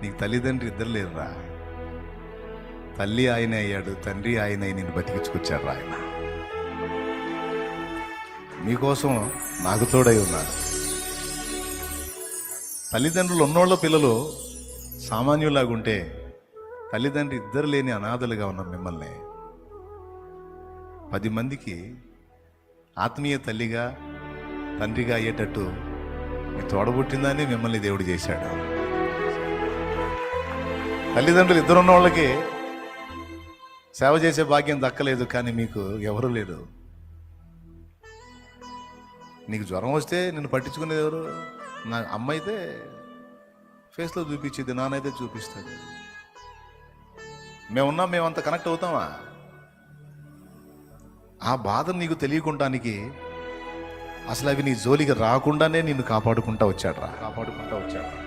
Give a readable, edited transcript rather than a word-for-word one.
నీకు తల్లిదండ్రి ఇద్దరు లేరురా. తల్లి ఆయనే అయ్యాడు, తండ్రి ఆయనే నిన్ను బతికించుకొచ్చాడు ఆయన. మీకోసం నాకు తోడై ఉన్నాడు. తల్లిదండ్రులు ఉన్నోళ్ళ పిల్లలు సామాన్యులాగుంటే, తల్లిదండ్రి ఇద్దరు లేని అనాథలుగా ఉన్న మిమ్మల్ని 10 మందికి ఆత్మీయ తల్లిగా తండ్రిగా అయ్యేటట్టు మీ తోడబుట్టిందని మిమ్మల్ని దేవుడు చేశాడు. తల్లిదండ్రులు ఇద్దరున్న వాళ్ళకి సేవ చేసే భాగ్యం దక్కలేదు, కానీ మీకు ఎవరు లేరు. నీకు జ్వరం వస్తే నిన్ను పట్టించుకునేది ఎవరు? నా అమ్మ అయితే ఫేస్లో చూపించేది, నాన్నైతే చూపిస్తుంది. మేమంతా కనెక్ట్ అవుతామా? ఆ బాధ నీకు తెలియకుండానికి అసలు అవి నీ జోలికి రాకుండానే నిన్ను కాపాడుకుంటా వచ్చాడు.